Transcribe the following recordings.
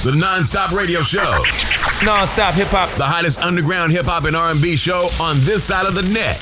The NonStop Radio Show. Non-stop hip-hop. The hottest underground hip-hop and R&B show on this side of the net.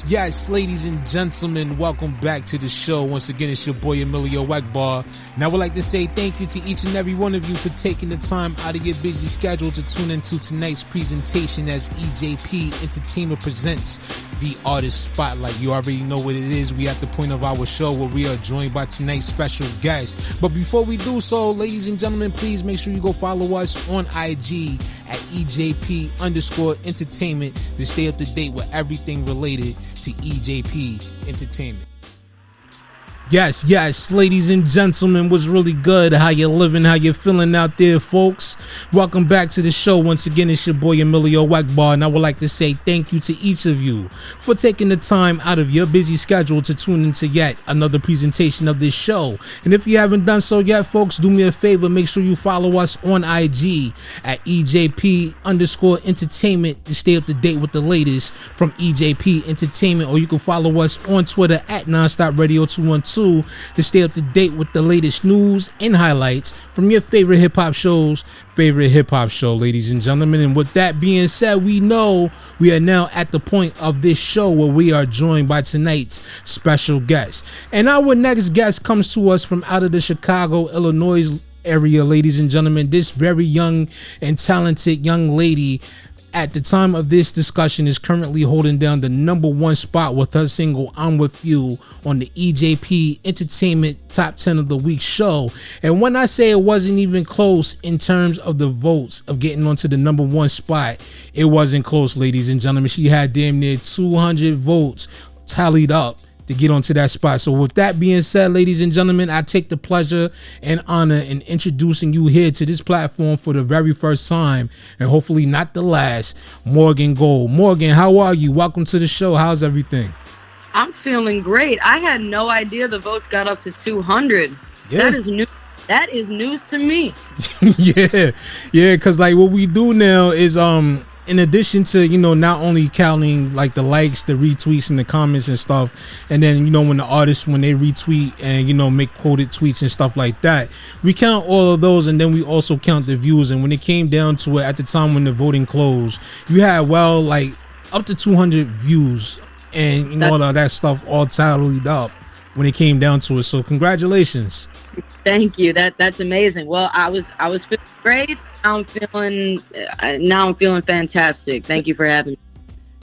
Yes, ladies and gentlemen, welcome back to the show. Once again, it's your boy EMillio EgBar. And I would like to say thank you to each and every one of you for taking the time out of your busy schedule to tune into tonight's presentation as EJP Entertainment Presents the Artist Spotlight. You already know what it is. We at the point of our show where we are joined by tonight's special guest. But before we do so, ladies and gentlemen, please make sure you go follow us on IG at EJP_Entertainment to stay up to date with everything related to EJP Entertainment. Yes, ladies and gentlemen, what's really good? How you living? How you feeling out there, folks? Welcome back to the show. Once again, it's your boy EMillio EgBar, and I would like to say thank you to each of you for taking the time out of your busy schedule to tune into yet another presentation of this show. And if you haven't done so yet, folks, do me a favor, make sure you follow us on IG at EJP Entertainment to stay up to date with the latest from EJP Entertainment, or you can follow us on Twitter at NonStop Radio 212 to stay up to date with the latest news and highlights from your favorite hip-hop show, ladies and gentlemen. And with that being said, we know we are now at the point of this show where we are joined by tonight's special guest. And our next guest comes to us from out of the Chicago, Illinois area, ladies and gentlemen. This very young and talented young lady at the time of this discussion is currently holding down the #1 spot with her single I'm With You on the EJP Entertainment Top 10 of the Week show. And when I say it wasn't even close in terms of the votes of getting onto the #1 spot, it wasn't close, ladies and gentlemen. She had damn near 200 votes tallied up to get onto that spot. So with that being said, ladies and gentlemen, I take the pleasure and honor in introducing you here to this platform for the very first time, and hopefully not the last, Morgan Gold. Morgan, how are you? Welcome to the show. How's everything? I'm feeling great. I had no idea the votes got up to 200. Yeah. That is new. That is news to me. yeah, because like what we do now is in addition to, not only counting like the likes, the retweets, and the comments and stuff, and then, when the artists, when they retweet and, make quoted tweets and stuff like that, we count all of those, and then we also count the views. And when it came down to it, at the time when the voting closed, you had, like up to 200 views and, all of that stuff all tallied up when it came down to it. So congratulations. Thank you. That's amazing. Well, I was feeling great. Now I'm feeling fantastic. Thank you for having me.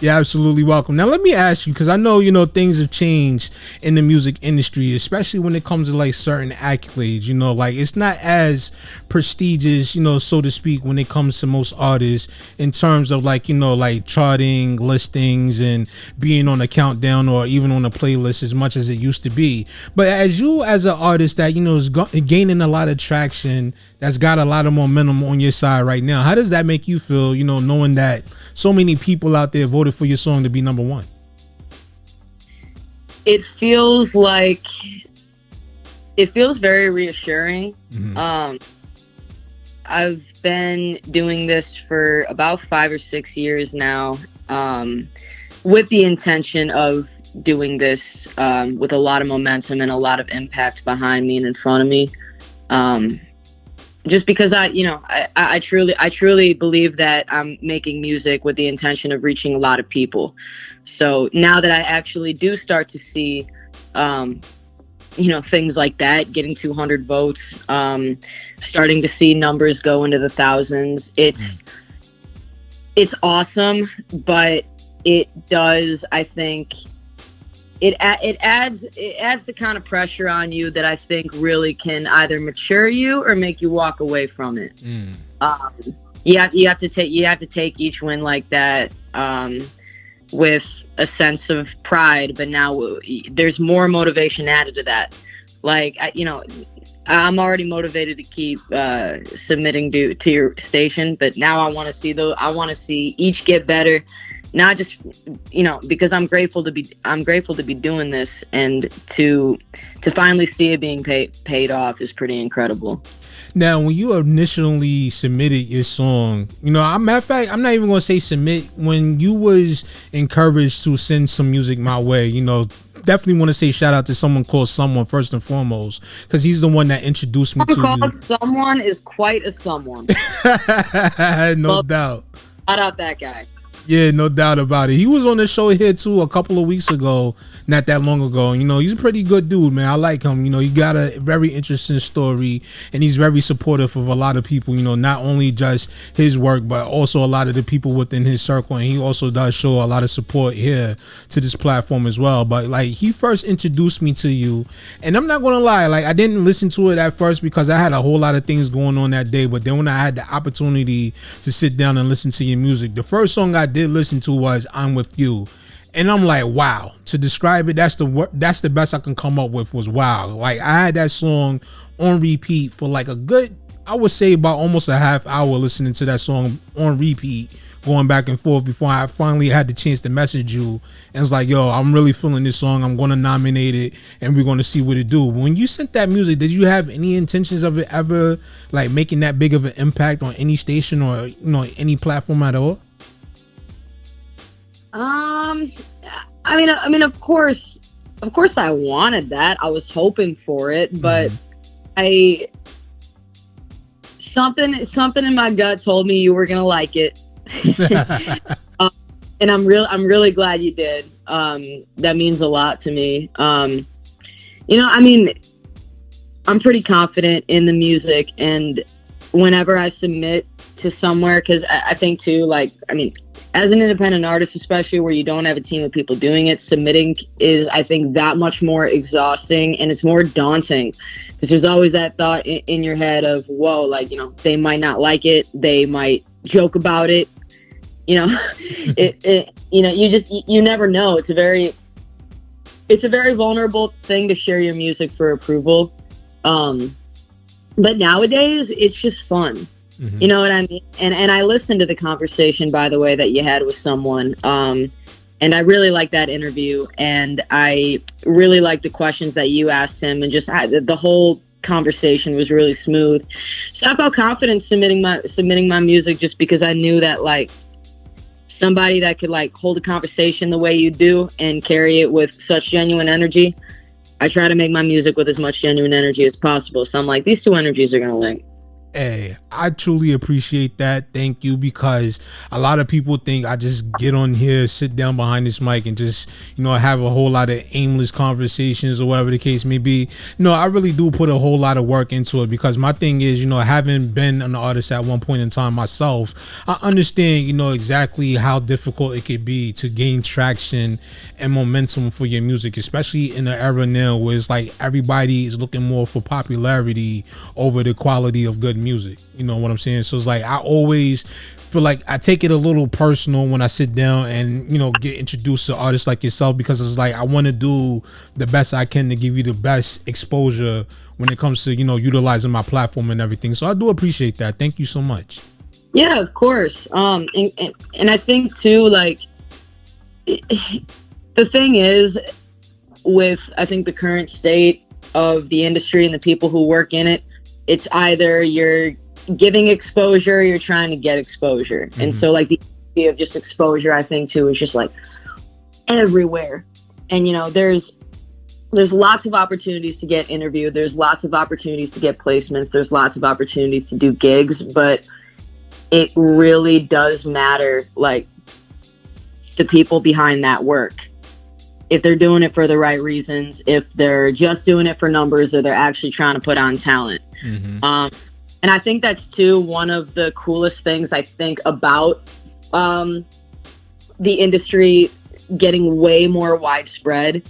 Yeah, absolutely welcome. Now let me ask you, because I know things have changed in the music industry, especially when it comes to like certain accolades. Like it's not as prestigious, so to speak, when it comes to most artists in terms of like like charting listings and being on a countdown or even on a playlist as much as it used to be. But as an artist that is gaining a lot of traction, that's got a lot of momentum on your side right now, how does that make you feel? Knowing that so many people out there voted for your song to be #1. It feels very reassuring. Mm-hmm. I've been doing this for about 5 or 6 years now, with the intention of doing this with a lot of momentum and a lot of impact behind me and in front of me. Just because I truly believe that I'm making music with the intention of reaching a lot of people. So now that I actually do start to see, things like that, getting 200 votes, starting to see numbers go into the thousands, it's awesome, but it does, I think, it adds the kind of pressure on you that I think really can either mature you or make you walk away from it. You have to take each win like that with a sense of pride, but now there's more motivation added to that. Like I'm already motivated to keep submitting to your station, but now I want to see each get better. Not just, because I'm grateful to be doing this, and to finally see it being paid off is pretty incredible. Now, when you initially submitted your song, matter of fact, I'm not even going to say submit. When you was encouraged to send some music my way, definitely want to say shout out to someone called Someone first and foremost, because he's the one that introduced me to you. Someone is quite a someone. No doubt. Shout out that guy. Yeah, no doubt about it. He was on the show here too a couple of weeks ago, not that long ago. He's a pretty good dude, man. I like him. He got a very interesting story, and he's very supportive of a lot of people, not only just his work, but also a lot of the people within his circle. And he also does show a lot of support here to this platform as well. But like, he first introduced me to you, and I'm not going to lie, like I didn't listen to it at first because I had a whole lot of things going on that day. But then when I had the opportunity to sit down and listen to your music, the first song I did listen to was I'm With You. And I'm like, wow. To describe it, that's the best I can come up with was wow. Like I had that song on repeat for like a good, I would say about almost a half hour listening to that song on repeat, going back and forth before I finally had the chance to message you. And it's like, yo, I'm really feeling this song. I'm going to nominate it and we're going to see what it do. When you sent that music, did you have any intentions of it ever like making that big of an impact on any station or, any platform at all? I mean, of course I wanted that. I was hoping for it, but something in my gut told me you were going to like it. And I'm really glad you did. That means a lot to me. I mean, I'm pretty confident in the music, and whenever I submit to somewhere, because I think too, like, I mean, as an independent artist, especially where you don't have a team of people doing it, submitting is, I think, that much more exhausting, and it's more daunting because there's always that thought in your head of, whoa, like, they might not like it. They might joke about it. You never know. It's a very vulnerable thing to share your music for approval. But nowadays it's just fun. Mm-hmm. You know what I mean? And I listened to the conversation, by the way, that you had with someone. And I really liked that interview, and I really liked the questions that you asked him, and just the whole conversation was really smooth. So I felt confident submitting my music, just because I knew that, like, somebody that could, like, hold a conversation the way you do and carry it with such genuine energy. I try to make my music with as much genuine energy as possible. So I'm like, these two energies are going to link. Hey, I truly appreciate that. Thank you, because a lot of people think I just get on here, sit down behind this mic and just, have a whole lot of aimless conversations or whatever the case may be. No, I really do put a whole lot of work into it, because my thing is, having been an artist at one point in time myself, I understand, exactly how difficult it could be to gain traction and momentum for your music, especially in the era now where it's like everybody is looking more for popularity over the quality of good music. You know what I'm saying? So it's like I always feel like I take it a little personal when I sit down and get introduced to artists like yourself, because it's like I want to do the best I can to give you the best exposure when it comes to utilizing my platform and everything. So I do appreciate that. Thank you so much. Yeah, of course. And I think too, like, the thing is, with I think the current state of the industry and the people who work in it, it's either you're giving exposure or you're trying to get exposure. Mm-hmm. And so, like, the idea of just exposure, I think too, is just like everywhere. And there's lots of opportunities to get interviewed. There's lots of opportunities to get placements. There's lots of opportunities to do gigs, but it really does matter, like, the people behind that work. If they're doing it for the right reasons, if they're just doing it for numbers, or they're actually trying to put on talent. Mm-hmm. And I think that's too one of the coolest things I think about the industry getting way more widespread,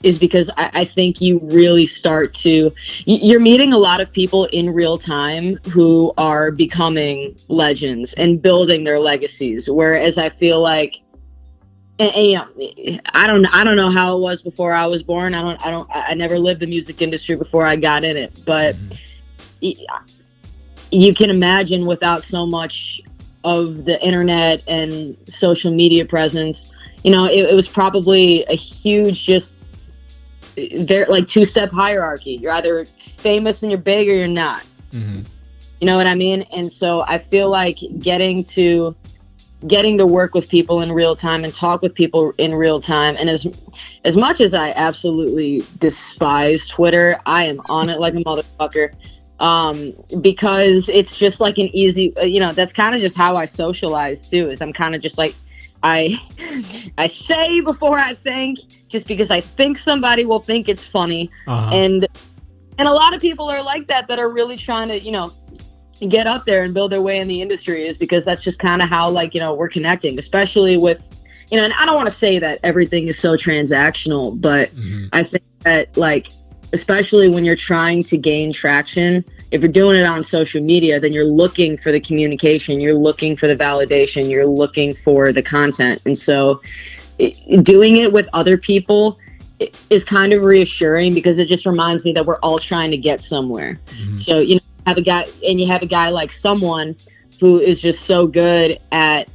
is because I think you really start to, you're meeting a lot of people in real time who are becoming legends and building their legacies. Whereas I feel like, and I don't know how it was before I was born. I never lived the music industry before I got in it, but you can imagine, without so much of the internet and social media presence, it was probably a huge, just very, like, two-step hierarchy. You're either famous and you're big, or you're not. Mm-hmm. You know what I mean? And so I feel like getting to work with people in real time and talk with people in real time. And as much as I absolutely despise Twitter, I am on it like a motherfucker. Because it's just like an easy, that's kind of just how I socialize too, is I'm kind of just like, I say before I think, just because I think somebody will think it's funny. Uh-huh. And a lot of people are like that are really trying to, get up there and build their way in the industry, is because that's just kind of how, like, we're connecting, especially with, and I don't want to say that everything is so transactional, but I think that, like, especially when you're trying to gain traction, If you're doing it on social media, then you're looking for the communication, you're looking for the validation, you're looking for the content. And so doing it with other people is kind of reassuring, because it just reminds me that we're all trying to get somewhere. So, you have a guy like someone who is just so good at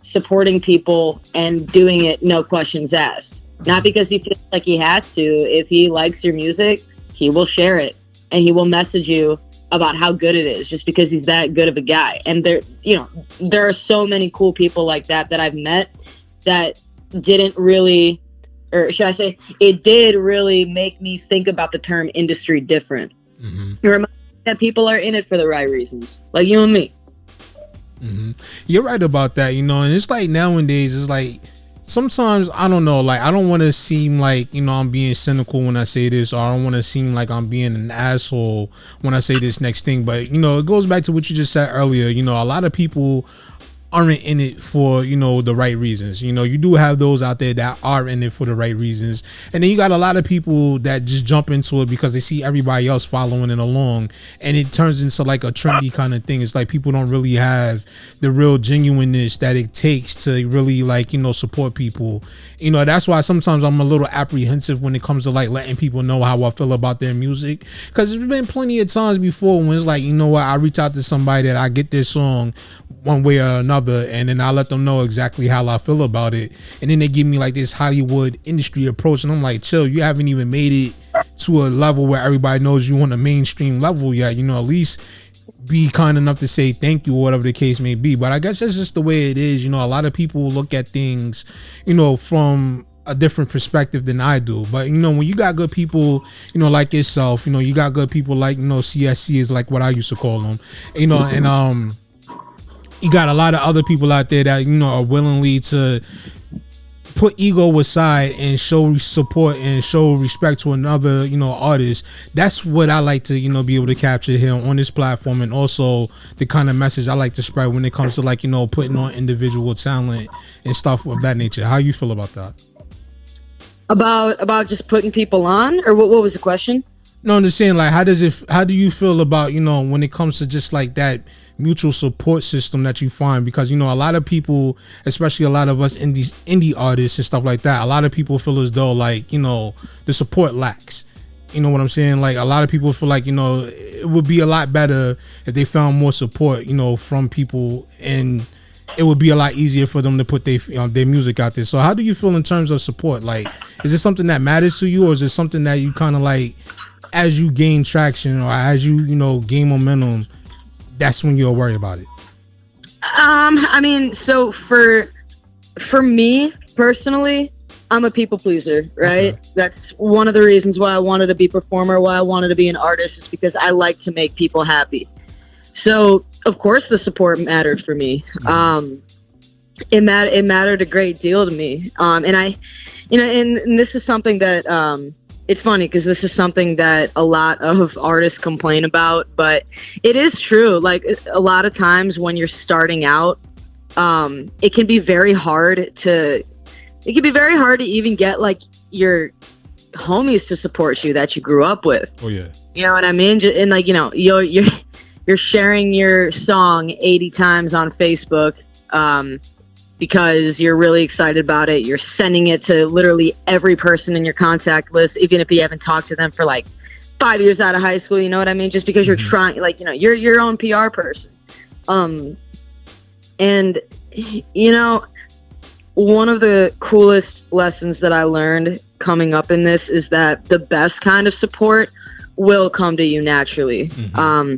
supporting people and doing it no questions asked. Not because he feels like he has to. If he likes your music, he will share it, and he will message you about how good it is, just because he's that good of a guy. And there are so many cool people like that I've met that didn't really, or should I say, it did really make me think about the term industry different. It reminds me that people are in it for the right reasons, like you and me. You're right about that, and it's like nowadays, it's like sometimes, I don't know, like I don't want to seem like, I'm being cynical when I say this, or I don't want to seem like I'm being an asshole when I say this next thing, but it goes back to what you just said earlier. A lot of people aren't in it for the right reasons. You do have those out there that are in it for the right reasons, and then you got a lot of people that just jump into it because they see everybody else following it along, and it turns into like a trendy kind of thing. It's like people don't really have the real genuineness that it takes to really support people. That's why sometimes I'm a little apprehensive when it comes to like letting people know how I feel about their music, because there's been plenty of times before when it's like, I reach out to somebody that I get their song one way or another, and then I let them know exactly how I feel about it, and then they give me like this Hollywood industry approach, and I'm like, chill, you haven't even made it to a level where everybody knows you on a mainstream level yet. At least be kind enough to say thank you or whatever the case may be. But I guess that's just the way it is. A lot of people look at things from a different perspective than I do. But when you got good people like yourself, you got good people like CSC is like what I used to call them, and you got a lot of other people out there that are willingly to put ego aside and show support and show respect to another artist. That's what I like to be able to capture here on this platform, and also the kind of message I like to spread when it comes to putting on individual talent and stuff of that nature. How you feel about that? About just putting people on, or what was the question? No, I'm just saying, like, how do you feel about when it comes to just like that mutual support system that you find? Because a lot of people, especially a lot of us indie artists and stuff like that, a lot of people feel as though like the support lacks. You know what I'm saying? Like, a lot of people feel like it would be a lot better if they found more support from people, and it would be a lot easier for them to put their music out there. So how do you feel in terms of support? Like, is it something that matters to you, or is it something that you kind of like, as you gain traction or as you gain momentum, that's when you'll worry about it? I mean, so for me personally, I'm a people pleaser, right? Okay. That's one of the reasons why I wanted to be a performer, why I wanted to be an artist, is because I like to make people happy. So of course the support mattered for me. Mm-hmm. It mattered a great deal to me. And I, and this is something that, it's funny because this is something that a lot of artists complain about, but it is true. Like, a lot of times when you're starting out, it can be very hard to even get like your homies to support you that you grew up with. Oh yeah. You know what I mean? And like, you're sharing your song 80 times on Facebook, because you're really excited about it. You're sending it to literally every person in your contact list, even if you haven't talked to them for like 5 years out of high school. You know what I mean? Just because you're trying, like, you're your own PR person. And one of the coolest lessons that I learned coming up in this is that the best kind of support will come to you naturally. Mm-hmm.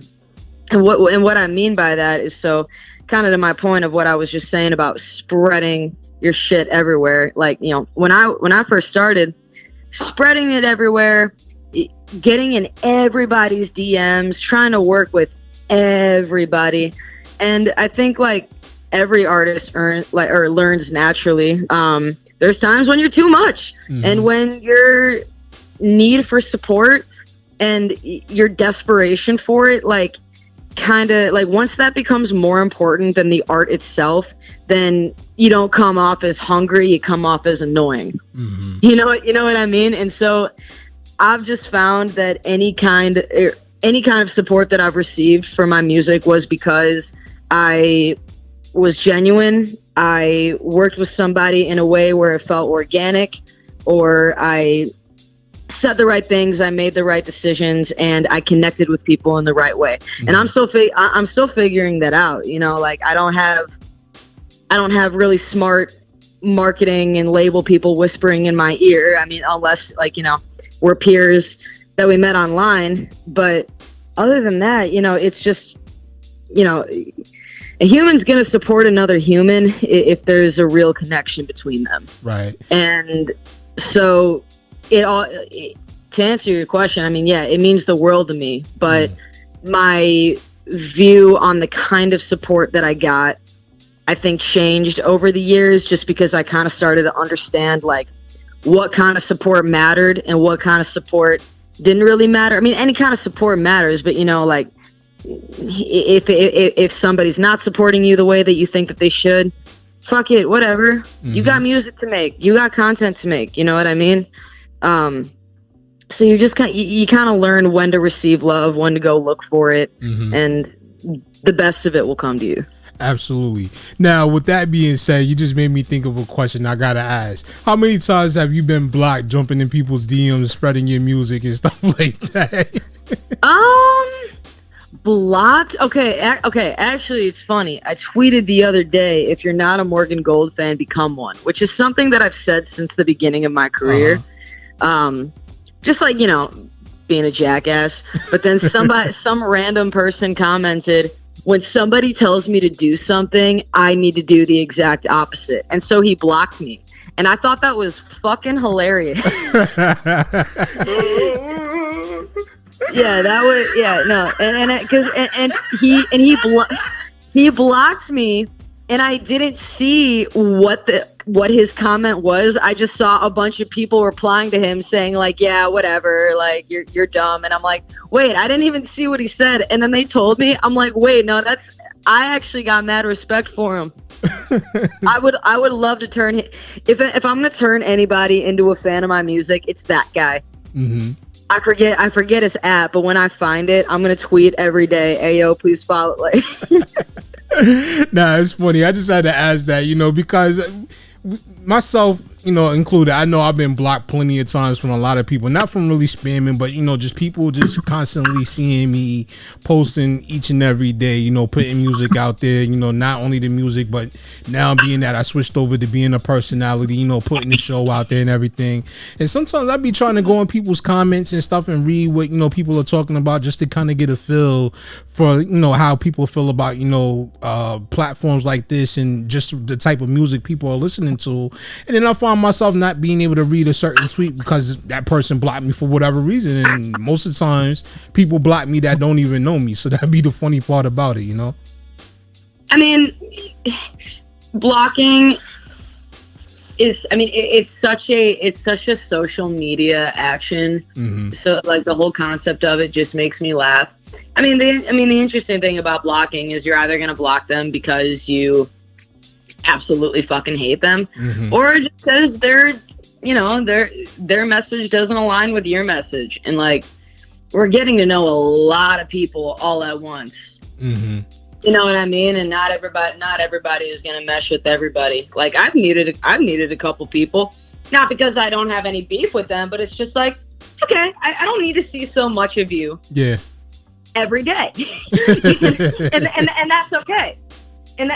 And what I mean by that is, so kind of to my point of what I was just saying about spreading your shit everywhere. Like, when I first started, spreading it everywhere, getting in everybody's DMs, trying to work with everybody. And I think like every artist learns naturally. There's times when you're too much, and when your need for support and your desperation for it, like, kind of like, once that becomes more important than the art itself, then you don't come off as hungry, you come off as annoying. You know what I mean? And so I've just found that any kind any kind of support that I've received for my music was because I was genuine. I worked with somebody in a way where it felt organic, or I said the right things, I made the right decisions, and I connected with people in the right way. Mm-hmm. And I'm still figuring that out. You know, like I don't have really smart marketing and label people whispering in my ear. I mean, unless like, you know, we're peers that we met online. But other than that, you know, it's just, you know, a human's going to support another human if there's a real connection between them. Right. And so to answer your question, I mean, yeah, it means the world to me, but my view on the kind of support that I got, I think changed over the years, just because I kind of started to understand like what kind of support mattered and what kind of support didn't really matter. I mean, any kind of support matters, but you know, like if somebody's not supporting you the way that you think that they should, fuck it, whatever. You got music to make, you got content to make, you know what I mean? So you just you kind of learn when to receive love, when to go look for it, and the best of it will come to you. Absolutely. Now, with that being said, you just made me think of a question I gotta ask. How many times have you been blocked, jumping in people's DMs, spreading your music and stuff like that? Blocked? Okay, actually, it's funny. I tweeted the other day, if you're not a Morgan Gold fan, become one, which is something that I've said since the beginning of my career. Just like, you know, being a jackass. But then some random person commented, when somebody tells me to do something, I need to do the exact opposite. And so he blocked me. And I thought that was fucking hilarious. Yeah, that was, yeah, no. He blocked me, and I didn't see what his comment was. I just saw a bunch of people replying to him saying like, yeah, whatever, like you're dumb. And I'm like, wait, I didn't even see what he said. And then they told me, I'm like, wait, no, I actually got mad respect for him. I would love to turn if I'm gonna turn anybody into a fan of my music, it's that guy. I forget his app, but when I find it, I'm gonna tweet every day, ayo, please follow. Like Nah, it's funny. I just had to ask that, you know, because myself, you know, included, I know I've been blocked plenty of times from a lot of people, not from really spamming, but, you know, just people just constantly seeing me posting each and every day, you know, putting music out there, you know, not only the music, but now being that I switched over to being a personality, you know, putting the show out there and everything. And sometimes I'd be trying to go in people's comments and stuff and read what, you know, people are talking about, just to kind of get a feel for, you know, how people feel about, you know, platforms like this and just the type of music people are listening to. And then I find myself not being able to read a certain tweet because that person blocked me for whatever reason. And most of the times people block me that don't even know me. So that'd be the funny part about it, you know? I mean, blocking is, I mean, it's such a social media action. So like the whole concept of it just makes me laugh. I mean, the interesting thing about blocking is you're either going to block them because you absolutely fucking hate them, or just because their message doesn't align with your message. And like, we're getting to know a lot of people all at once. You know what I mean? And not everybody is gonna mesh with everybody. Like I've muted a couple people, not because I don't have any beef with them, but it's just like, okay, I don't need to see so much of you every day. and that's okay. And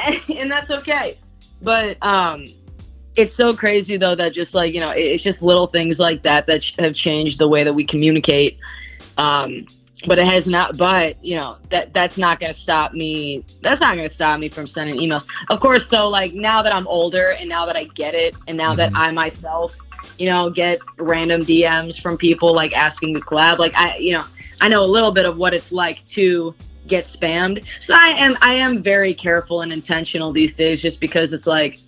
that's okay. But it's so crazy though that just like, you know, it's just little things like that have changed the way that we communicate. But it has not. But you know, that's not going to stop me. That's not going to stop me from sending emails. Of course, though, like now that I'm older and now that I get it, and now that I myself, you know, get random DMs from people like asking to collab, like I know a little bit of what it's like to get spammed. So I am very careful and intentional these days, just because it's like,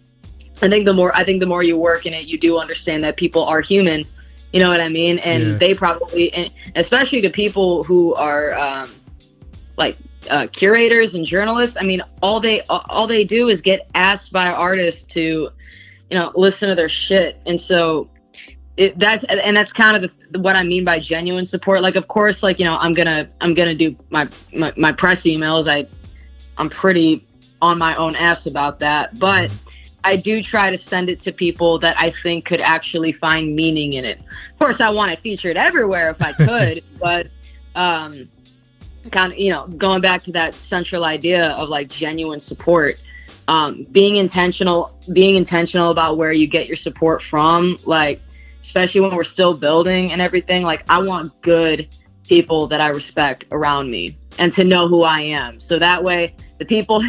I think the more you work in it, you do understand that people are human. You know what I mean? And they probably, and especially to people who are curators and journalists. I mean, all they do is get asked by artists to, you know, listen to their shit. And so that's kind of what I mean by genuine support. Like, of course, like, you know, I'm gonna do my press emails. I'm pretty on my own ass about that, but I do try to send it to people that I think could actually find meaning in it. Of course, I want it featured everywhere if I could, but kind of, you know, going back to that central idea of like genuine support, being intentional about where you get your support from, like, especially when we're still building and everything. Like, I want good people that I respect around me and to know who I am. So that way, the people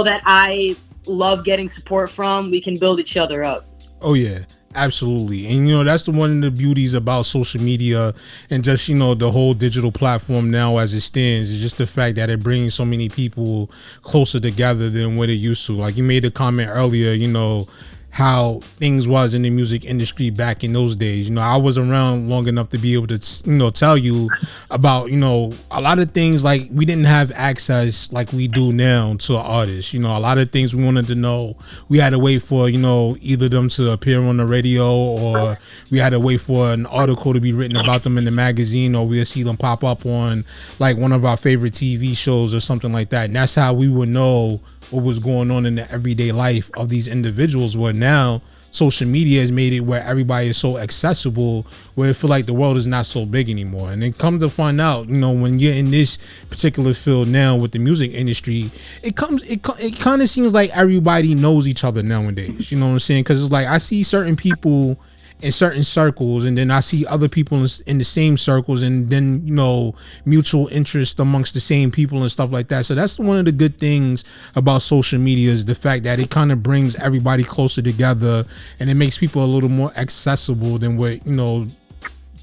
that I love getting support from, we can build each other up. Oh yeah, absolutely. And you know, that's the one of the beauties about social media and just, you know, the whole digital platform now as it stands, is just the fact that it brings so many people closer together than what it used to. Like, you made a comment earlier, you know, how things was in the music industry back in those days. You know, I was around long enough to be able to, you know, tell you about, you know, a lot of things. Like, we didn't have access like we do now to artists. You know, a lot of things we wanted to know, we had to wait for, you know, either them to appear on the radio, or we had to wait for an article to be written about them in the magazine, or we'll see them pop up on like one of our favorite TV shows or something like that. And that's how we would know what was going on in the everyday life of these individuals. Where now social media has made it where everybody is so accessible, where it feel like the world is not so big anymore. And then come to find out, you know, when you're in this particular field now with the music industry, it kind of seems like everybody knows each other nowadays. You know what I'm saying? Because it's like, I see certain people in certain circles, and then I see other people in the same circles, and then, you know, mutual interest amongst the same people and stuff like that. So that's one of the good things about social media, is the fact that it kind of brings everybody closer together, and it makes people a little more accessible than what, you know,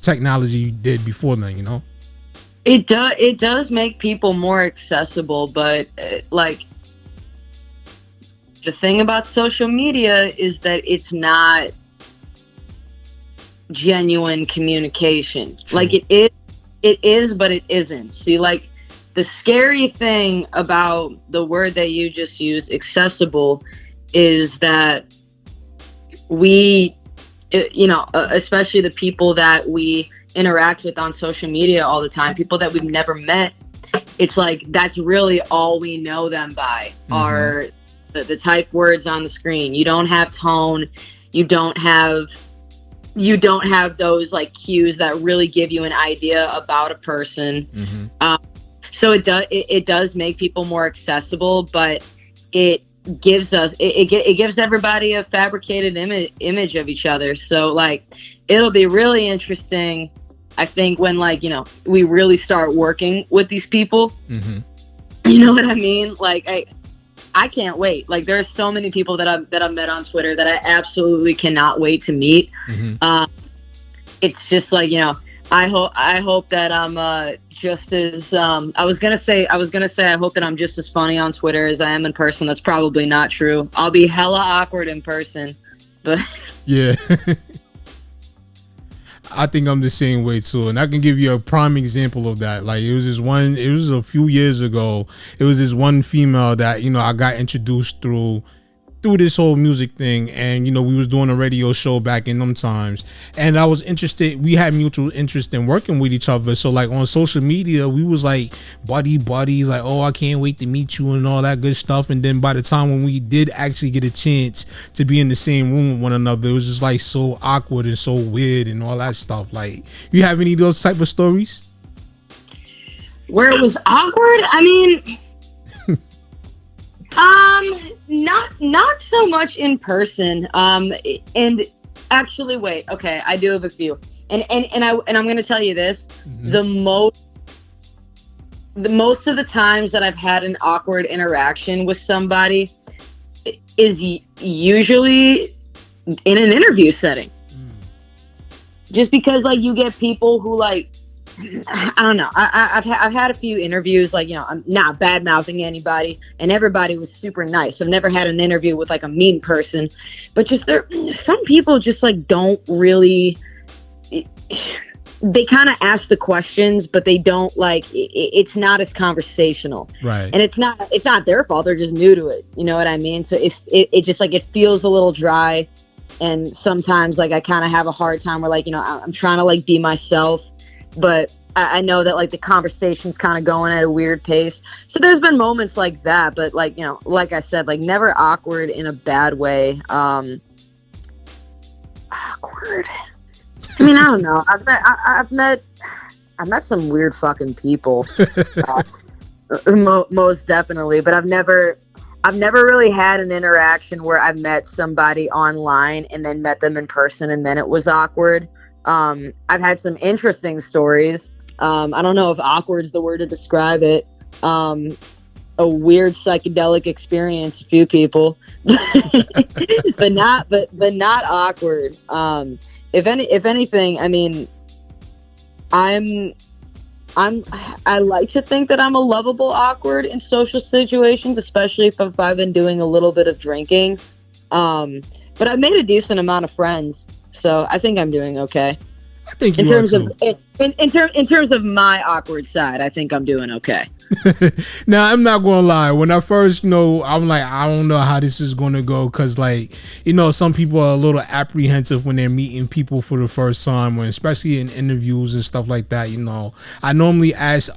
technology did before then, you know? It does make people more accessible, but like, the thing about social media is that it's not genuine communication. True. Like, it is, but it isn't. See, like, the scary thing about the word that you just used, accessible, is that we, you know, especially the people that we interact with on social media all the time, people that we've never met, it's like, that's really all we know them by, are the type words on the screen. You don't have tone, you don't have those like cues that really give you an idea about a person. So it does make people more accessible, but it gives everybody a fabricated image of each other. So like, it'll be really interesting, I think, when, like, you know, we really start working with these people. You know what I mean? Like, I can't wait. Like, there's so many people that I've met on Twitter that I absolutely cannot wait to meet. It's just like, you know, I hope that I'm just as I was gonna say I hope that I'm just as funny on Twitter as I am in person. That's probably not true. I'll be hella awkward in person, but yeah. I think I'm the same way too, and I can give you a prime example of that. Like, it was a few years ago. It was this one female that, you know, I got introduced through this whole music thing, and, you know, we was doing a radio show back in them times, and I was interested. We had mutual interest in working with each other. So like, on social media, we was like buddies, like, oh, I can't wait to meet you and all that good stuff. And then by the time when we did actually get a chance to be in the same room with one another, it was just like so awkward and so weird and all that stuff. Like, you have any of those type of stories where it was awkward? I mean, not so much in person. And actually, wait, okay, I do have a few. And I'm going to tell you this, the most of the times that I've had an awkward interaction with somebody is usually in an interview setting. Just because, like, you get people who, like, I don't know. I've had a few interviews, like, you know, I'm not bad mouthing anybody, and everybody was super nice. I've never had an interview with like a mean person, but just some people just like don't really. They kind of ask the questions, but they don't like. It's not as conversational, right? And it's not their fault. They're just new to it. You know what I mean? So if it just like, it feels a little dry. and sometimes like I kind of have a hard time where like, you know, I'm trying to like be myself, but I know that like the conversation's kind of going at a weird pace. So there's been moments like that, but like, you know, like I said, like never awkward in a bad way. Awkward. I mean, I don't know. I've met some weird fucking people, most definitely. But I've never really had an interaction where I've met somebody online and then met them in person and then it was awkward. I've had some interesting stories. I don't know if awkward is the word to describe it. A weird psychedelic experience, a few people, but not awkward. If anything, I mean, I like to think that I'm a lovable awkward in social situations, especially if I've been doing a little bit of drinking. But I've made a decent amount of friends, so I think I'm doing okay. I think you in terms of my awkward side, I think I'm doing okay. Now, I'm not gonna lie. When I first, you know, I'm like, I don't know how this is gonna go, because like, you know, some people are a little apprehensive when they're meeting people for the first time, when especially in interviews and stuff like that. You know, I normally ask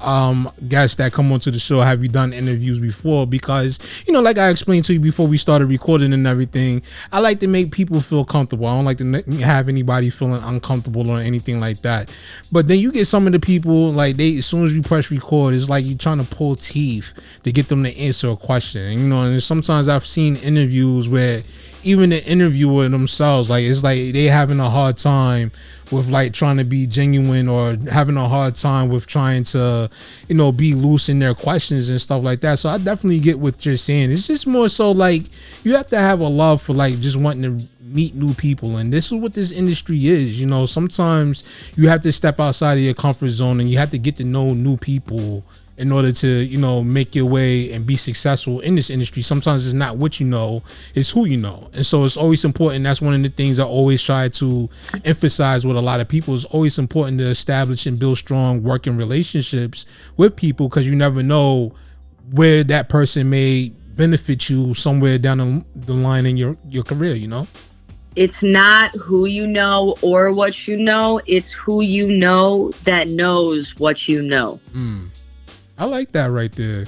guests that come onto the show, have you done interviews before? Because, you know, like I explained to you before we started recording and everything, I like to make people feel comfortable. I don't like to have anybody feeling uncomfortable or anything like that. But then you get some of the people, like, they, as soon as you press record, it's like you're trying to pull teeth to get them to answer a question, you know. And sometimes I've seen interviews where even the interviewer themselves, like, it's like they having a hard time with like trying to be genuine, or having a hard time with trying to, you know, be loose in their questions and stuff like that. So I definitely get what you're saying. It's just more so like you have to have a love for like just wanting to meet new people, and this is what this industry is. You know, sometimes you have to step outside of your comfort zone and you have to get to know new people in order to, you know, make your way and be successful in this industry. Sometimes it's not what you know, it's who you know. And so it's always important. That's one of the things I always try to emphasize with a lot of people. It's always important to establish and build strong working relationships with people, because you never know where that person may benefit you somewhere down the line in your career, you know? It's not who you know or what you know. It's who you know that knows what you know. I like that right there.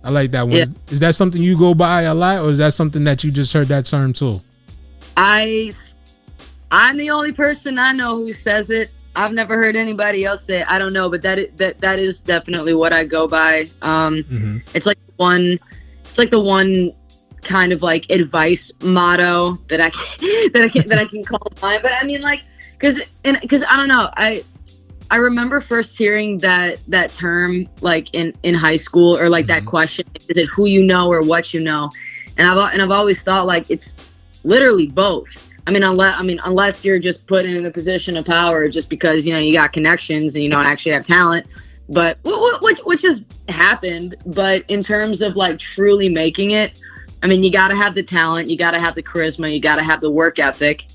I like that one. Yeah. Is that something you go by a lot, or is that something that you just heard that term too? I'm the only person I know who says it. I've never heard anybody else say it. I don't know, but that is definitely what I go by. It's like the one kind of like advice motto that I can call mine. But I mean, like, because I don't know, I remember first hearing that term like in high school, or like that question, is it who you know or what you know? And I've always thought like it's literally both. I mean, unless you're just put in a position of power just because, you know, you got connections and you don't actually have talent, but which has happened. But in terms of like truly making it, I mean, you got to have the talent, you got to have the charisma, you got to have the work ethic.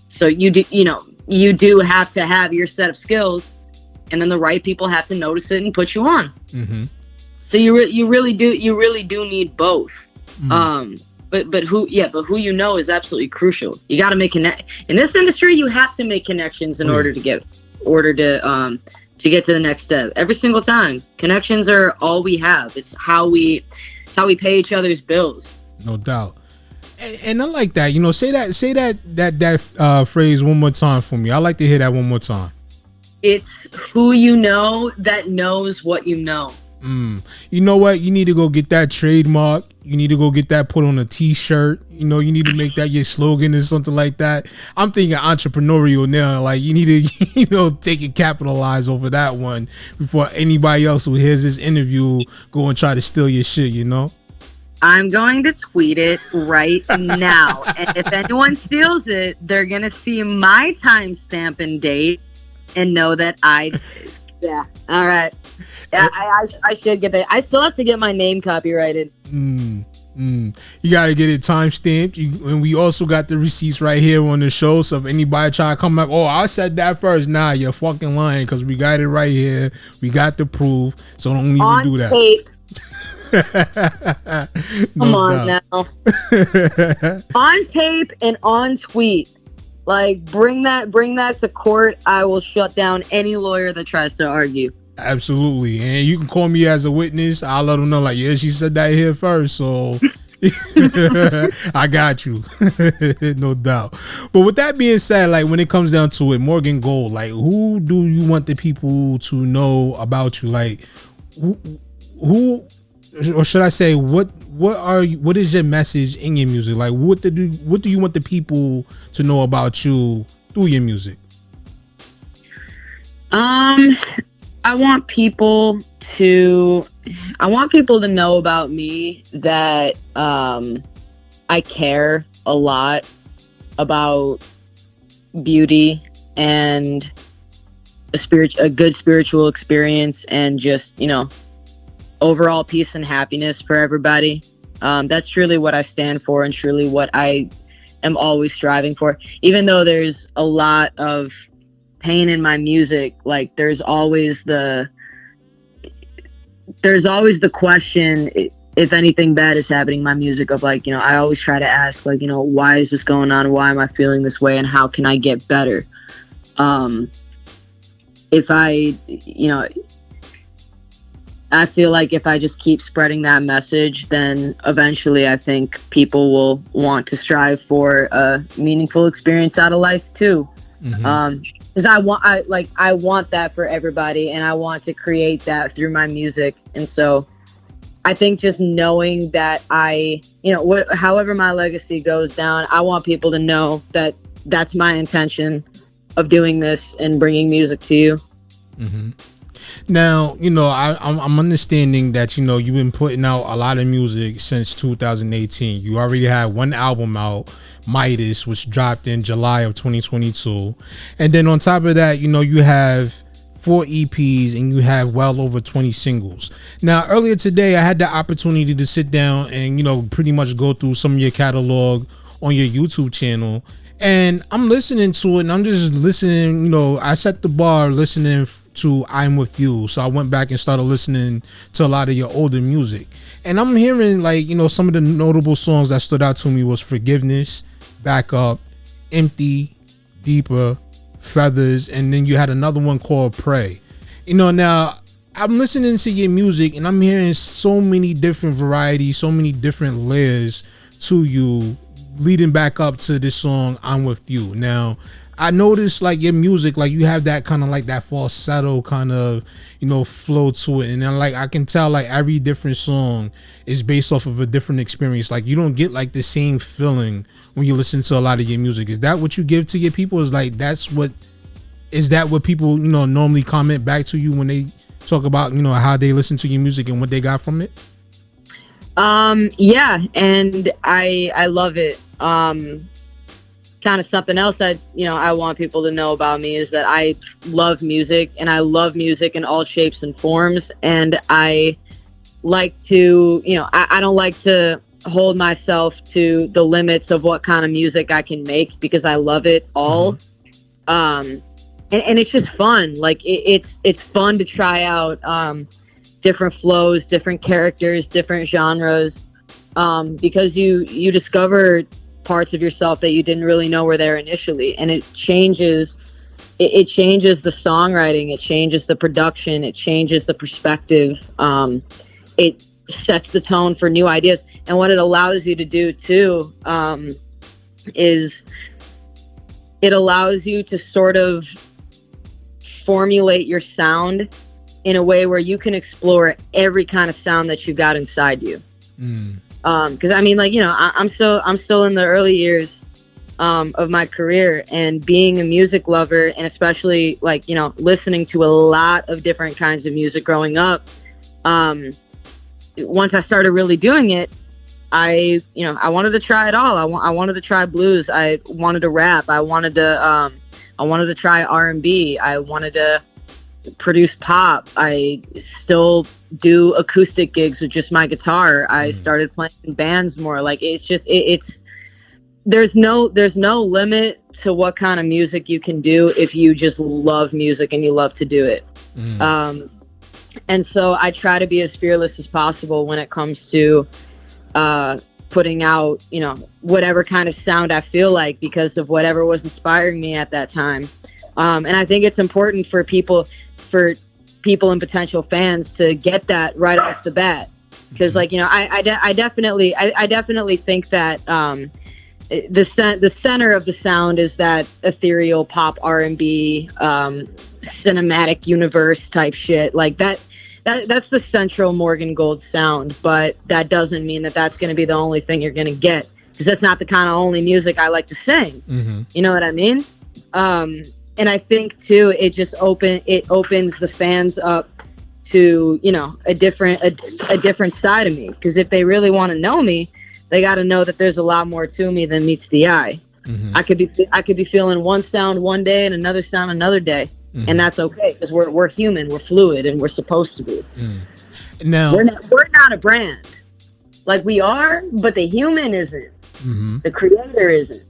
So you do have to have your set of skills. And then the right people have to notice it and put you on. So you really do need both. But who you know is absolutely crucial. You got to make in this industry. You have to make connections in order to get to get to the next step. Every single time, connections are all we have. It's how we pay each other's bills. No doubt. And I like that. You know, say that phrase one more time for me. I like to hear that one more time. It's who you know that knows what you know. You know what? You need to go get that trademark. You need to go get that put on a t-shirt. You know, you need to make that your slogan or something like that. I'm thinking entrepreneurial now. Like, you need to, you know, take and capitalize over that one before anybody else who hears this interview go and try to steal your shit, you know? I'm going to tweet it right now. And if anyone steals it, they're going to see my timestamp and date and know that yeah. All right. Yeah, I should get that. I still have to get my name copyrighted. You got to get it time stamped. And we also got the receipts right here on the show. So if anybody try to come back, oh, I said that first. Nah, you're fucking lying, because we got it right here. We got the proof. So don't even on do that. Tape. Come on now. On tape and on tweet. Like, bring that to court. I will shut down any lawyer that tries to argue. Absolutely. And you can call me as a witness. I'll let them know, like, yeah, she said that here first. So I got you. No doubt. But with that being said, like, when it comes down to it, Morgan Gold, like, who do you want the people to know about you? Like, who or should I say, what is your message in your music? Like, what do you want the people to know about you through your music? I want people to know about me, that I care a lot about beauty and a good spiritual experience, and just, overall peace and happiness for everybody. That's truly what I stand for, and truly what I am always striving for. Even though there's a lot of pain in my music, like, there's always the question, if anything bad is happening in my music, of like, I always try to ask, like, why is this going on? Why am I feeling this way? And how can I get better? I feel like if I just keep spreading that message, then eventually I think people will want to strive for a meaningful experience out of life too. Mm-hmm. Because I want that for everybody, and I want to create that through my music. And so I think just knowing that however my legacy goes down, I want people to know that that's my intention of doing this and bringing music to you. Mm-hmm. Now, I'm understanding that, you've been putting out a lot of music since 2018. You already had one album out, Midas, which dropped in July of 2022. And then on top of that, you have 4 EPs and you have well over 20 singles. Now, earlier today, I had the opportunity to sit down and, pretty much go through some of your catalog on your YouTube channel. And I'm listening to it, and I'm just listening, I set the bar listening to I'm With You. So I went back and started listening to a lot of your older music. And I'm hearing, like, some of the notable songs that stood out to me was Forgiveness, Back Up, Empty, Deeper, Feathers, and then you had another one called Pray. Now I'm listening to your music and I'm hearing so many different varieties, so many different layers to you, leading back up to this song I'm With You. Now I noticed, like, your music, like, you have that kind of like that falsetto kind of, flow to it. And then, like, I can tell, like, every different song is based off of a different experience. Like, you don't get like the same feeling when you listen to a lot of your music. Is that what you give to your people? Is that what people, normally comment back to you when they talk about, how they listen to your music and what they got from it? Yeah. And I love it. Kind of something else that I want people to know about me is that I love music, and I love music in all shapes and forms, and I like to I don't like to hold myself to the limits of what kind of music I can make, because I love it all. Mm-hmm. And it's just fun. Like, it's fun to try out different flows, different characters, different genres, because you discover parts of yourself that you didn't really know were there initially, and it changes the songwriting, it changes the production, it changes the perspective, it sets the tone for new ideas. And what it allows you to do too is it allows you to sort of formulate your sound in a way where you can explore every kind of sound that you got inside you. Because I mean, like, I'm still in the early years of my career, and being a music lover, and especially, like, listening to a lot of different kinds of music growing up. Once I started really doing it, I wanted to try it all. I wanted to try blues. I wanted to rap. I wanted to try R&B. I wanted to produce pop. I still do acoustic gigs with just my guitar. I started playing in bands more. Like, it's just there's no limit to what kind of music you can do if you just love music and you love to do it. And so I try to be as fearless as possible when it comes to putting out, you know, whatever kind of sound I feel like because of whatever was inspiring me at that time. And I think it's important for people and potential fans to get that right off the bat. Because, like, you know, I definitely think that the center of the sound is that ethereal pop R&B cinematic universe type shit. Like that's the central Morgan Gold sound. But that doesn't mean that that's going to be the only thing you're going to get, because that's not the kind of only music I like to sing. Mm-hmm. You know what I mean? And I think too, it just opens the fans up to, you know, a different side of me. Because if they really want to know me, they got to know that there's a lot more to me than meets the eye. Mm-hmm. I could be feeling one sound one day and another sound another day, mm-hmm. and that's okay because we're human, we're fluid, and we're supposed to be. Mm. Now we're not a brand, like we are, but the human isn't. Mm-hmm. The creator isn't.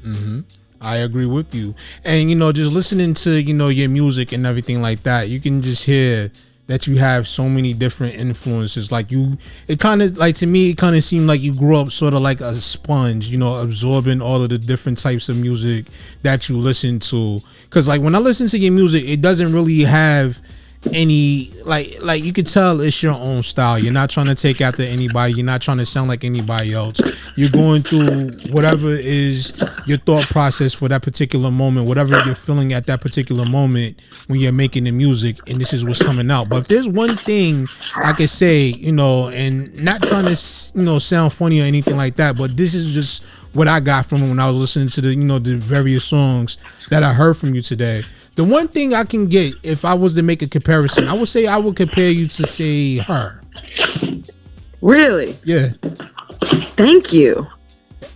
Mm-hmm. I agree with you, and you know, just listening to, you know, your music and everything like that, you can just hear that you have so many different influences. Like it kind of, like, to me, it kind of seemed like you grew up sort of like a sponge, you know, absorbing all of the different types of music that you listen to. Because, like, when I listen to your music, it doesn't really have any, like you could tell it's your own style. You're not trying to take after anybody. You're not trying to sound like anybody else. You're going through whatever is your thought process for that particular moment, whatever you're feeling at that particular moment when you're making the music, and this is what's coming out. But if there's one thing I could say, you know, and not trying to, you know, sound funny or anything like that, but this is just what I got from it when I was listening to the, you know, the various songs that I heard from you today. The one thing I can get, if I was to make a comparison, I would say I would compare you to, say, her. Really? Yeah. Thank you.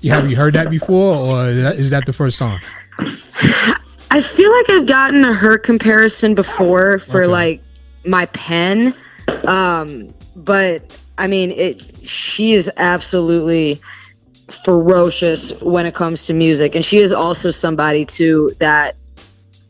Have you heard that before, or is that the first time? I feel like I've gotten a her comparison before for like my pen, but I mean, she is absolutely ferocious when it comes to music, and she is also somebody too that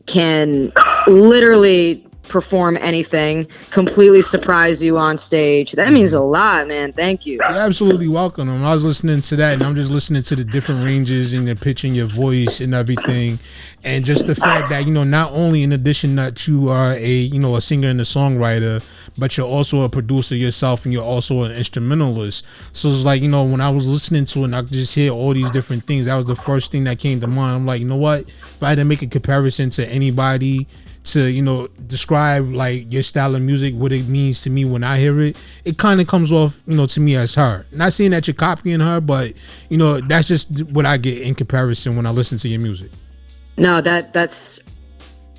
can literally perform anything, completely surprise you on stage. That means a lot, man. Thank you. You're absolutely welcome. I was listening to that, and I'm just listening to the different ranges and the pitch in your voice and everything, and just the fact that, you know, not only in addition that you are a, you know, a singer and a songwriter, but you're also a producer yourself, and you're also an instrumentalist. So it's like, you know, when I was listening to it and I could just hear all these different things, that was the first thing that came to mind. I'm like, you know what, if I had to make a comparison to anybody to, you know, describe like your style of music, what it means to me when I hear it, it kind of comes off, you know, to me as her. Not saying that you're copying her, but, you know, that's just what I get in comparison when I listen to your music. No, that's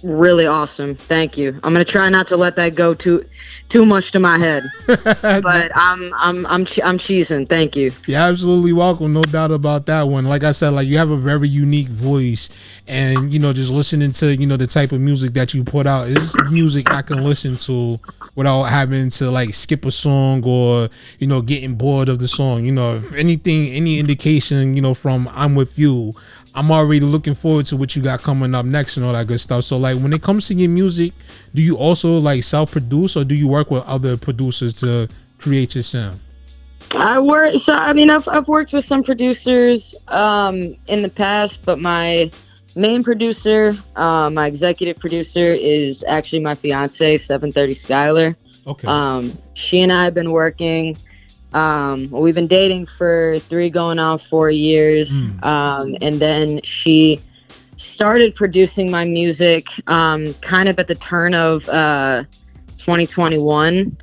really awesome. Thank you. I'm gonna try not to let that go too much to my head, but I'm cheesing. Thank you. You're absolutely welcome. No doubt about that one. Like I said, like, you have a very unique voice, and, you know, just listening to, you know, the type of music that you put out is music I can listen to without having to like skip a song or, you know, getting bored of the song. You know, if anything, any indication, you know, from I'm With You, I'm already looking forward to what you got coming up next and all that good stuff. So, like, when it comes to your music, do you also like self-produce, or do you work with other producers to create your sound? I've worked with some producers in the past, but my main producer, my executive producer, is actually my fiance, 730 Skylar. Okay. She and I have been working. We've been dating for 3 going on 4 years. And then she started producing my music kind of at the turn of 2021.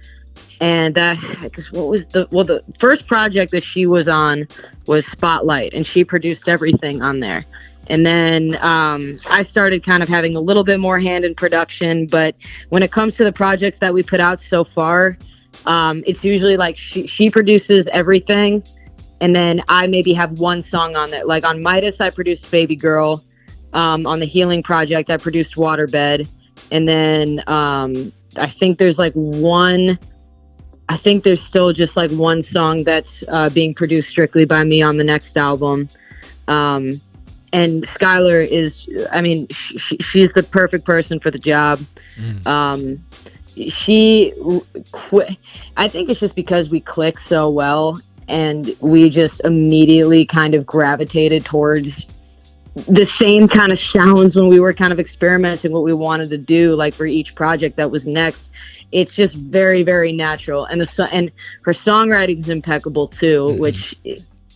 And the first project that she was on was Spotlight, and she produced everything on there. And then I started kind of having a little bit more hand in production. But when it comes to the projects that we put out so far, it's usually like she produces everything, and then I maybe have one song on there. Like on Midas, I produced Baby Girl. On the Healing Project, I produced Waterbed. And then I think there's still just like one song that's being produced strictly by me on the next album. And Skylar is, I mean, she's the perfect person for the job. She quit. I think it's just because we click so well, and we just immediately kind of gravitated towards the same kind of sounds when we were kind of experimenting what we wanted to do, like for each project that was next. It's just very, very natural, and her songwriting is impeccable too, which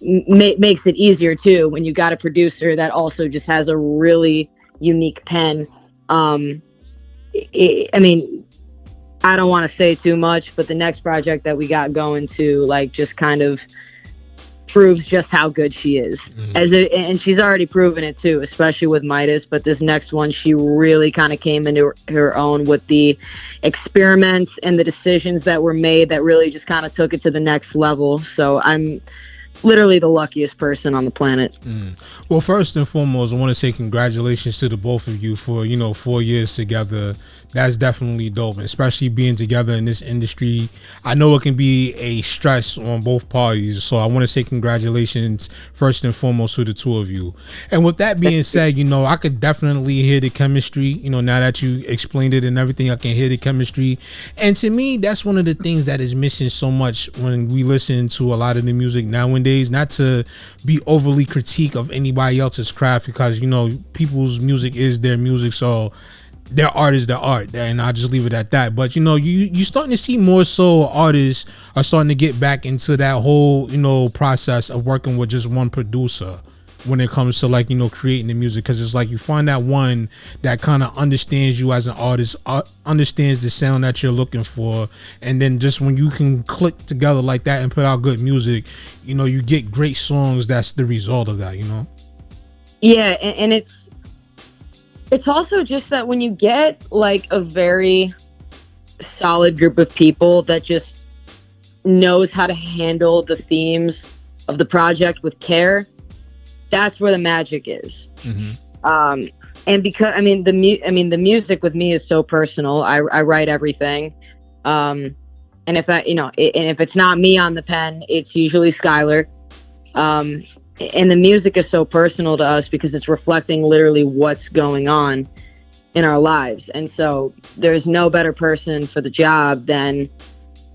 makes it easier too when you got a producer that also just has a really unique pen. I mean, I don't want to say too much, but the next project that we got going to, like, just kind of proves just how good she is. And she's already proven it too, especially with Midas. But this next one, she really kind of came into her own with the experiments and the decisions that were made that really just kind of took it to the next level. So I'm literally the luckiest person on the planet. Well, first and foremost, I want to say congratulations to the both of you for 4 years together. That's definitely dope, and especially being together in this industry. I know it can be a stress on both parties, so I want to say congratulations first and foremost to the two of you. And with that being said, I could definitely hear the chemistry. Now that you explained it and everything, I can hear the chemistry. And to me, that's one of the things that is missing so much when we listen to a lot of the music nowadays. Not to be overly critique of anybody else's craft, because people's music is their music, so their art is their art, and I'll just leave it at that. But you starting to see more so artists are starting to get back into that whole process of working with just one producer when it comes to, like, creating the music, because it's like you find that one that kind of understands you as an artist, understands the sound that you're looking for, and then just when you can click together like that and put out good music, you get great songs. That's the result of that. Yeah, and it's also just that when you get like a very solid group of people that just knows how to handle the themes of the project with care, that's where the magic is. And because the music with me is so personal. I write everything, and if if it's not me on the pen, it's usually Skylar. And the music is so personal to us because it's reflecting literally what's going on in our lives. And so there's no better person for the job than,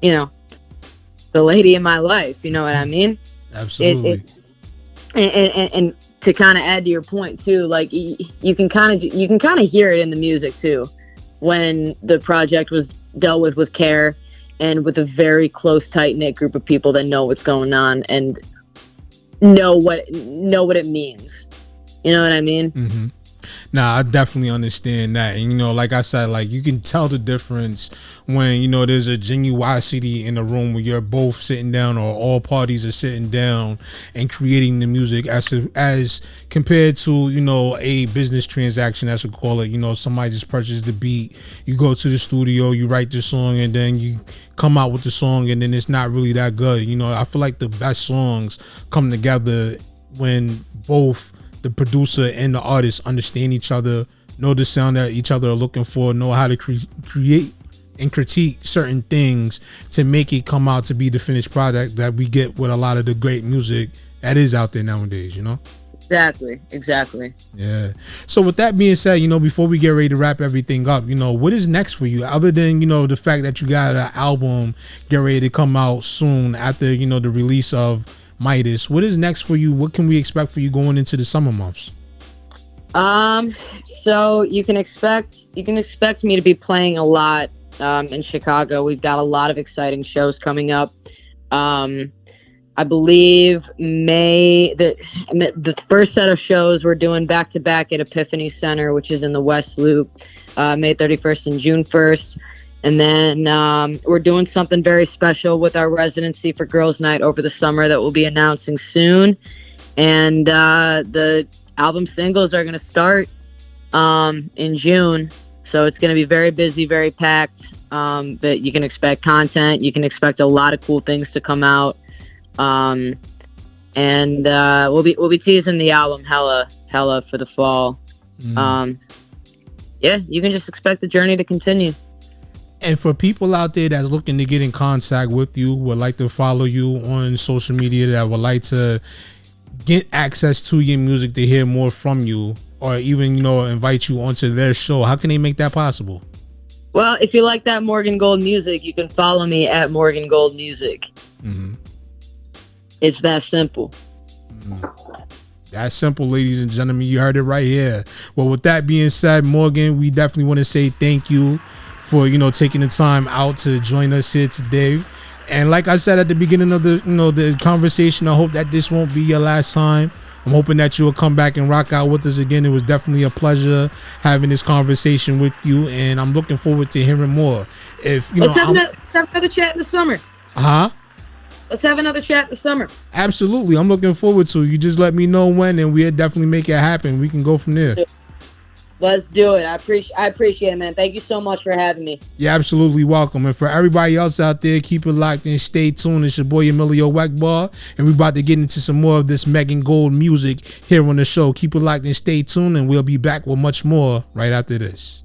the lady in my life. You know what I mean? Absolutely. And to kind of add to your point too, like you can kind of hear it in the music too, when the project was dealt with care and with a very close, tight knit group of people that know what's going on and know what it means. You know what I mean? Nah, I definitely understand that. And like I said, like, you can tell the difference when there's a genuosity in the room where you're both sitting down, or all parties are sitting down and creating the music, as compared to a business transaction, as we call it. Somebody just purchased the beat, you go to the studio, you write the song, and then you come out with the song, and then it's not really that good. I feel like the best songs come together when both the producer and the artist understand each other, know the sound that each other are looking for, know how to create and critique certain things to make it come out to be the finished product that we get with a lot of the great music that is out there nowadays. Exactly. Yeah. So with that being said, before we get ready to wrap everything up, what is next for you, other than the fact that you got an album get ready to come out soon after the release of Midas? What is next for you? What can we expect for you going into the summer months? So you can expect me to be playing a lot in Chicago. We've got a lot of exciting shows coming up. I believe the first set of shows we're doing back to back at Epiphany Center, which is in the West Loop, May 31st and June 1st. And then we're doing something very special with our residency for Girls Night over the summer that we'll be announcing soon. And the album singles are going to start in June. So it's going to be very busy, very packed. But you can expect content. You can expect a lot of cool things to come out. And we'll be teasing the album hella for the fall. Yeah, you can just expect the journey to continue. And for people out there that's looking to get in contact with you, would like to follow you on social media, that would like to get access to your music, to hear more from you, or even invite you onto their show, how can they make that possible? Well, if you like that Morgan Gold music, you can follow me at Morgan Gold Music. It's that simple. That's simple, ladies and gentlemen. You heard it right here. Well, with that being said, Morgan, we definitely want to say thank you for, taking the time out to join us here today. And like I said at the beginning of the conversation, I hope that this won't be your last time. I'm hoping that you will come back and rock out with us again. It was definitely a pleasure having this conversation with you, and I'm looking forward to hearing more. Let's have another chat in the summer. Let's have another chat this summer. Absolutely. I'm looking forward to it. You just let me know when, and we'll definitely make it happen. We can go from there. Let's do it. I appreciate it, man. Thank you so much for having me. You're absolutely welcome. And for everybody else out there, keep it locked and stay tuned. It's your boy EMillio EgBar, and we're about to get into some more of this Megan Gold music here on the show. Keep it locked and stay tuned, and we'll be back with much more right after this.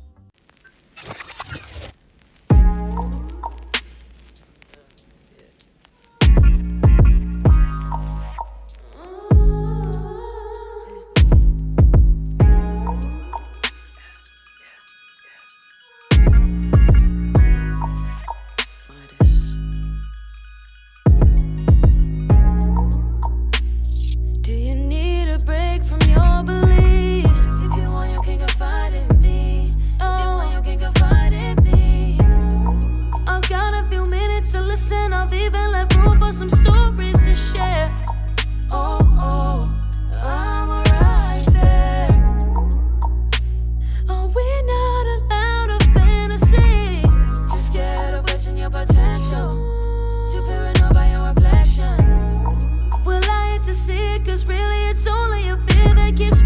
Cause really it's only a fear that keeps